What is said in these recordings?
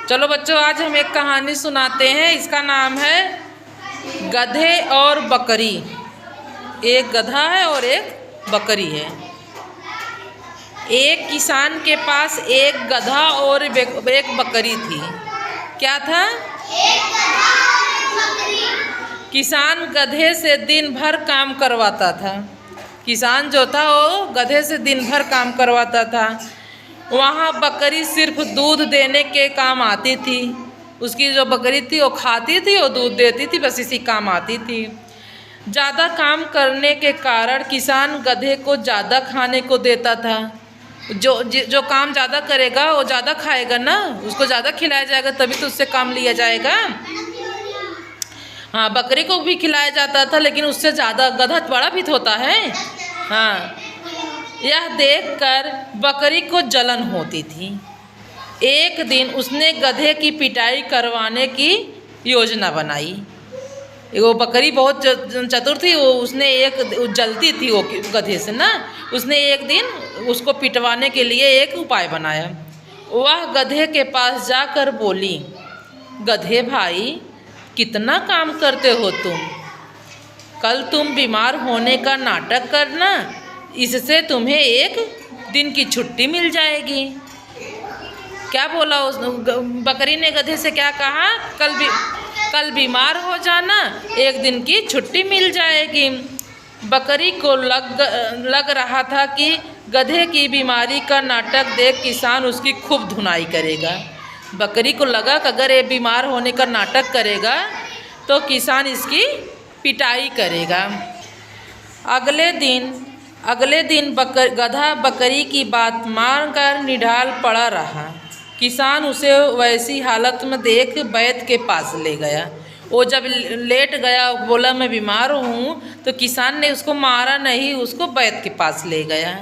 चलो बच्चों, आज हम एक कहानी सुनाते हैं। इसका नाम है गधे और बकरी। एक गधा है और एक बकरी है। एक किसान के पास एक गधा और एक बकरी थी। क्या था? एक गधा और एक बकरी। किसान गधे से दिन भर काम करवाता था। किसान जो था वो गधे से दिन भर काम करवाता था। वहाँ बकरी सिर्फ दूध देने के काम आती थी। उसकी जो बकरी थी वो खाती थी और दूध देती थी, बस इसी काम आती थी। ज़्यादा काम करने के कारण किसान गधे को ज़्यादा खाने को देता था। जो काम ज़्यादा करेगा वो ज़्यादा खाएगा ना, उसको ज़्यादा खिलाया जाएगा, तभी तो उससे काम लिया जाएगा। हाँ, बकरी को भी खिलाया जाता था, लेकिन उससे ज़्यादा गधा बड़ा भी होता है। हाँ, यह देखकर बकरी को जलन होती थी। एक दिन उसने गधे की पिटाई करवाने की योजना बनाई। वो बकरी बहुत चतुर थी। उसने जलती थी वो गधे से ना। उसने एक दिन उसको पिटवाने के लिए एक उपाय बनाया। वह गधे के पास जाकर बोली, गधे भाई, कितना काम करते हो तुम। कल तुम बीमार होने का नाटक करना, इससे तुम्हें एक दिन की छुट्टी मिल जाएगी। क्या बोला उस बकरी ने गधे से? क्या कहा? कल बीमार हो जाना, एक दिन की छुट्टी मिल जाएगी। बकरी को लग रहा था कि गधे की बीमारी का नाटक देख किसान उसकी खूब धुनाई करेगा। बकरी को लगा कि अगर ये बीमार होने का नाटक करेगा तो किसान इसकी पिटाई करेगा। अगले दिन गधा बकरी की बात मानकर निढाल पड़ा रहा। किसान उसे वैसी हालत में देख वैद्य के पास ले गया। वो जब लेट गया, बोला मैं बीमार हूँ, तो किसान ने उसको मारा नहीं, उसको वैद्य के पास ले गया।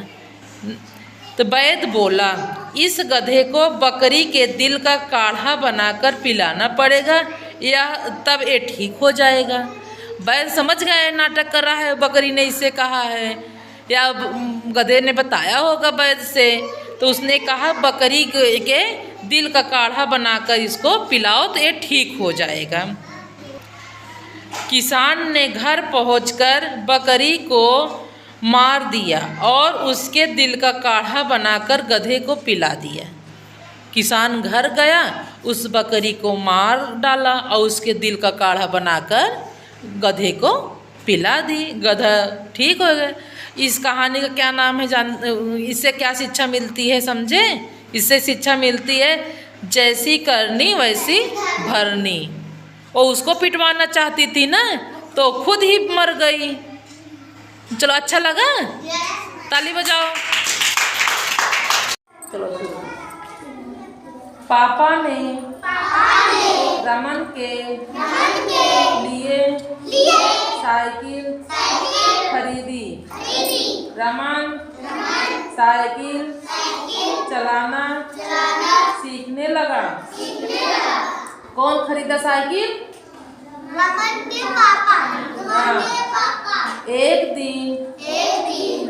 तो वैद्य बोला, इस गधे को बकरी के दिल का काढ़ा बनाकर पिलाना पड़ेगा, यह तब ये ठीक हो जाएगा। वैद्य समझ गए नाटक कर रहा है, बकरी ने इससे कहा है या गधे ने बताया होगा वैद्य से। तो उसने कहा बकरी के दिल का काढ़ा बनाकर इसको पिलाओ तो ये ठीक हो जाएगा। किसान ने घर पहुंचकर बकरी को मार दिया और उसके दिल का काढ़ा बनाकर गधे को पिला दिया। किसान घर गया, उस बकरी को मार डाला और उसके दिल का काढ़ा बनाकर गधे को पिला दी। गधा ठीक हो गया। इस कहानी का क्या नाम है इससे क्या शिक्षा मिलती है समझे? इससे शिक्षा मिलती है, जैसी करनी वैसी भरनी। वो उसको पिटवाना चाहती थी ना, तो खुद ही मर गई। चलो, अच्छा लगा? ताली बजाओ। चलो शुरू। पापा ने रमन के लिए साइकिल खरीदी। रमन साइकिल चलाना सीखने लगा। कौन खरीदा साइकिल? रमन के पापा। एक दिन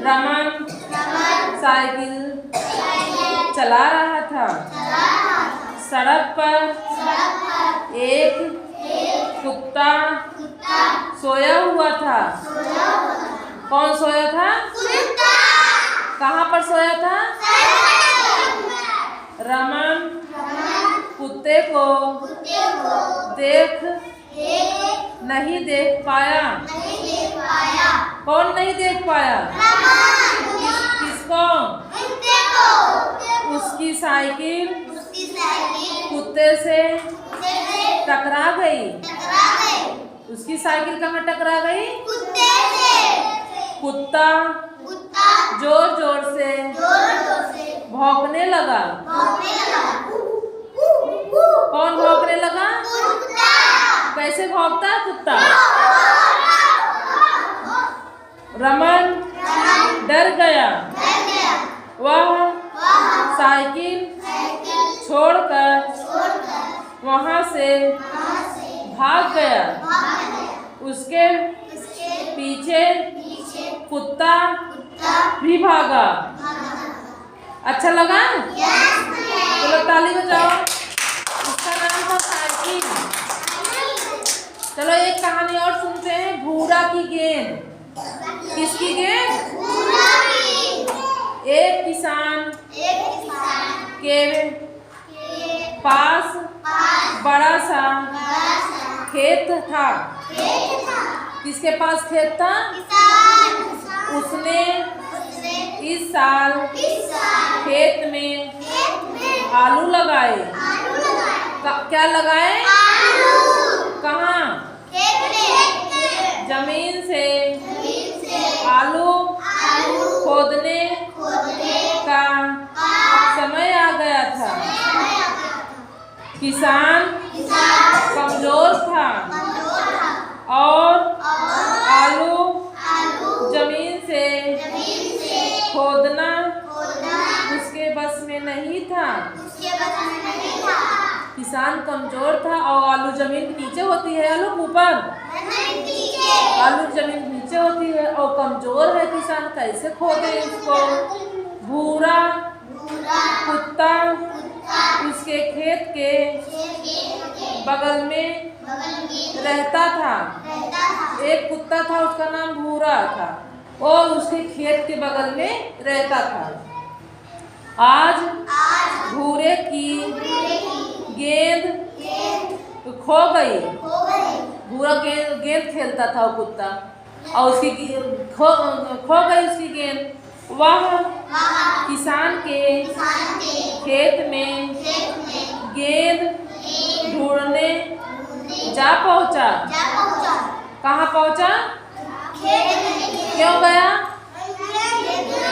रमन साइकिल चला रहा था। सड़क पर एक कुत्ता सोया हुआ था। कौन सोया था? कहाँ पर सोया था? रमन कुत्ते को नहीं देख पाया। कौन नहीं देख पाया? किसको? उसकी साइकिल कुत्ते से टकरा गई। उसकी साइकिल कहाँ टकरा गई? कुत्ता जोर जोर से भौंकने लगा। कौन भौंकने लगा? कैसे भौंकता है कुत्ता? रमन डर गया। वह साइकिल छोड़कर वहाँ से भाग गया। उसके पीछे कुत्ता भी भागा। अच्छा लगा? चलो ताली बजाओ। गेंद। किसकी गेंद? भूरा की। एक किसान के पास बड़ा सा खेत था। किसके पास खेत था? उसने इस साल खेत में आलू लगाए। क्या लगाए? कहाँ? जमीन से आलू खोदने का समय आ गया था। किसान कमजोर था और आलू जमीन से खोदना उसके बस में नहीं था। किसान कमजोर था और आलू जमीन के नीचे होती है, आलू ऊपर, आलू जमीन के नीचे होती है और कमजोर है। किसान कैसे खोदे इसको? भूरा कुत्ता उसके खेत के बगल में रहता था। एक कुत्ता था, उसका नाम भूरा था और उसके खेत के बगल में रहता था। आज भूरे की गेंद खो गई। भूरा गेंद खेलता था वो कुत्ता और उसकी खो गई उसकी गेंद। वह किसान के खेत में गेंद ढूंढने जा पहुंचा। कहाँ पहुंचा? क्यों गया?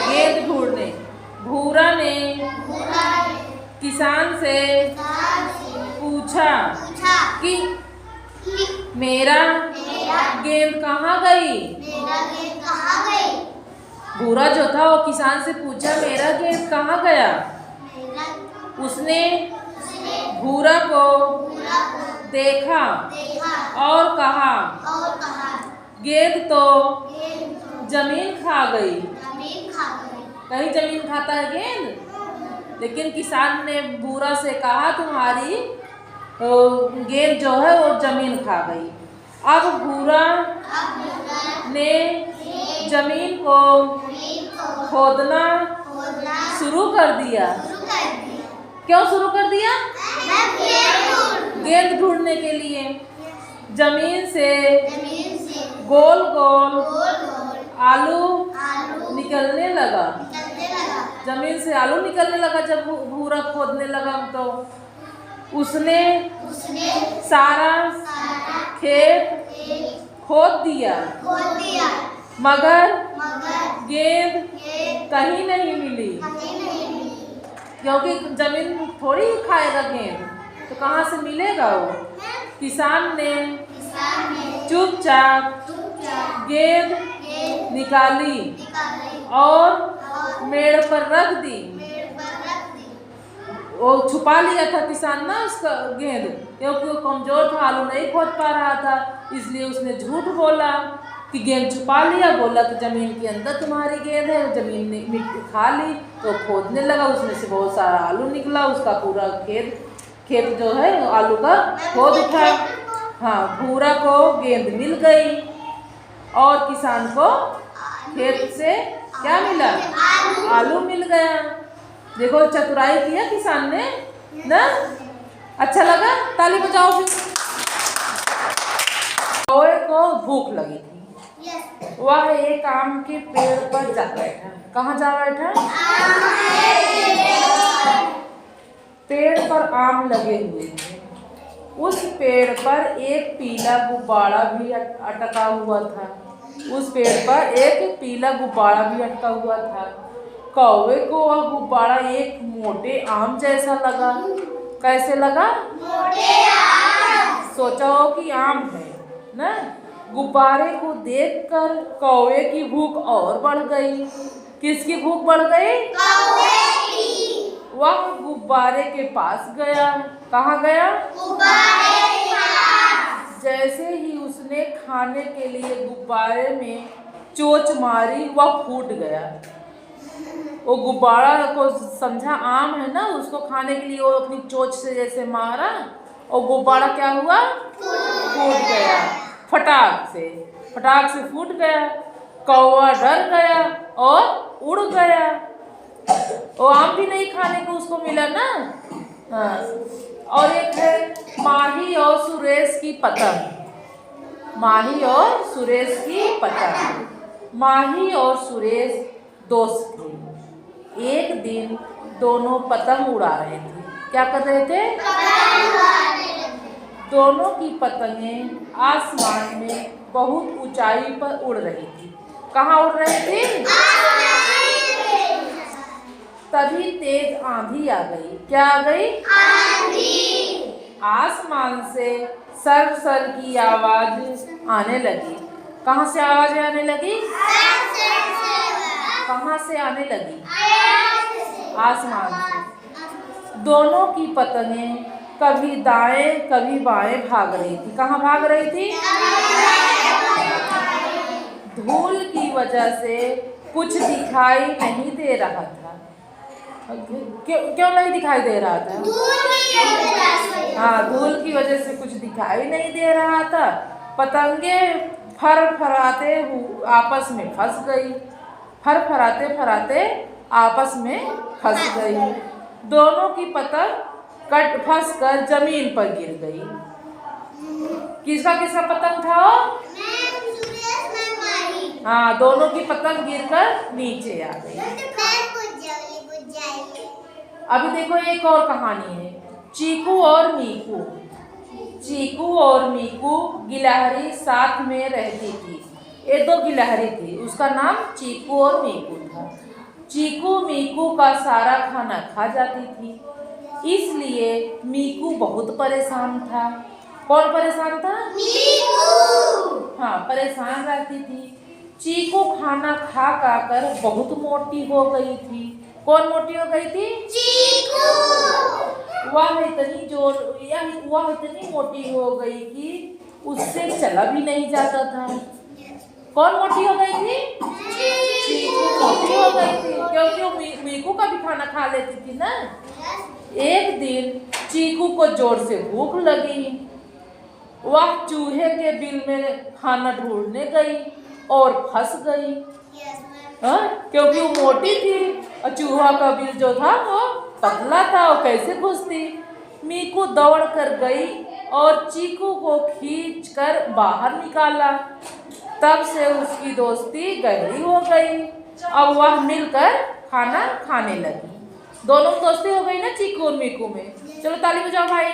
गेंद ढूंढने। भूरा ने किसान से पूछा कि मेरा गेंद कहाँ गई? भूरा जो था वो किसान से पूछा मेरा गेंद कहाँ गया? उसने भूरा को देखा और कहा गेंद तो जमीन खा गई। कहीं जमीन खाता है गेंद? लेकिन किसान ने भूरा से कहा तुम्हारी गेंद जो है वो जमीन खा गई। अब भूरा ने जमीन को खोदना शुरू कर दिया। क्यों शुरू कर दिया? गेंद ढूंढने के लिए। जमीन से गोल गोल आलू निकलने लगा। जमीन से आलू निकलने लगा। जब भूरा खोदने लगा तो उसने सारा खेत खोद दिया मगर गेंद कहीं नहीं मिली। क्योंकि जमीन थोड़ी खाएगा गेंद, तो कहाँ से मिलेगा वो? किसान ने चुपचाप गेंद निकाली और मेड़ पर रख दी। वो छुपा लिया था किसान ना उसका गेंद, क्योंकि वो कमजोर था, आलू नहीं खोद पा रहा था, इसलिए उसने झूठ बोला कि गेंद छुपा लिया। बोला कि जमीन के अंदर तुम्हारी गेंद है। जमीन ने मिट्टी खा ली तो खोदने लगा, उसमें से बहुत सारा आलू निकला। उसका पूरा खेत जो है आलू का खोद उठा। हाँ, भूरा को गेंद मिल गई और किसान को खेत से क्या मिला? आलू मिल गया। देखो चतुराई किया किसान ने ना। अच्छा लगा? ताली बजाओ फिर। कौवे को भूख लगी थी। वह एक आम के पेड़ पर जा बैठा। कहाँ जा बैठा? पेड़ पर आम लगे हुए थे। उस पेड़ पर एक पीला गुब्बारा भी अटका हुआ था। उस पेड़ पर एक पीला गुब्बारा भी अटका हुआ था। कौवे को वह गुब्बारा एक मोटे आम जैसा लगा। कैसे लगा? मोटे आम। सोचा हो कि आम है ना। गुब्बारे को देखकर कौवे की भूख और बढ़ गई। किसकी भूख बढ़ गई? कौवे की। वह गुब्बारे के पास गया। कहाँ गया? गुब्बारे के पास। जैसे ही उसने खाने के लिए गुब्बारे में चोंच मारी, वह फूट गया। वो गुब्बारा को समझा आम है ना, उसको खाने के लिए वो अपनी चोंच से जैसे मारा और गुब्बारा क्या हुआ? फूट गया फटाक से। फटाक से फूट गया। कौवा डर गया और उड़ गया। वो आम भी नहीं खाने को उसको मिला ना। हाँ। और एक है माही और सुरेश की पतंग। माही और सुरेश की पतंग। माही और सुरेश दोस्त थे। एक दिन दोनों पतंग उड़ा रहे थे। क्या कर रहे थे? दोनों की पतंगें आसमान में बहुत ऊंचाई पर उड़ रही थी। कहाँ उड़ रही थी? तभी तेज आंधी आ गई। क्या आ गई? आंधी। आसमान से सर सर की आवाज आने लगी। कहाँ से आवाज आने लगी? कहाँ से आने लगी? आसमान से। दोनों की पतंगें कभी दाएं कभी बाएं भाग रही थी। कहाँ भाग रही थी? धूल की वजह से कुछ दिखाई नहीं दे रहा था। क्यों नहीं दिखाई दे रहा था? हाँ, धूल की वजह से कुछ दिखाई नहीं दे रहा था। पतंगे फरफराते आपस में फंस गई। फरफराते फराते आपस में फंस गई। दोनों की पतंग फंस कर जमीन पर गिर गई। किसका किसका पतंग था? हाँ, दोनों की पतंग गिरकर नीचे आ गई। अभी देखो एक और कहानी है, चीकू और मीकू। चीकू और मीकू गिलहरी साथ में रहती थी। ये दो गिलहरी थी, उसका नाम चीकू और मीकू था। चीकू मीकू का सारा खाना खा जाती थी, इसलिए मीकू बहुत परेशान था। कौन परेशान था? मीकू। हाँ, परेशान रहती थी। चीकू खाना खा कर बहुत मोटी हो गई थी। कौन मोटी हो गई थी? चीकू। वह इतनी मोटी हो गई कि उससे चला भी नहीं जाता था। कौन मोटी हो गई थी? चीकू मोटी हो गई थी, क्योंकि मीकू का भी खाना खा लेती थी ना। एक दिन चीकू को जोर से भूख लगी। वह चूहे के बिल में खाना ढूंढने गई और फंस गई। क्योंकि वो मोटी थी और चूहा का बिल जो था वो पतला था, वो कैसे घुसती। मीकू दौड़ कर गई और चीकू को खींचकर बाहर निकाला। तब से उसकी दोस्ती गहरी हो गई। अब वह मिलकर खाना खाने लगी। दोनों दोस्ती हो गई ना चीकू और मीकू में। चलो ताली बजाओ भाई।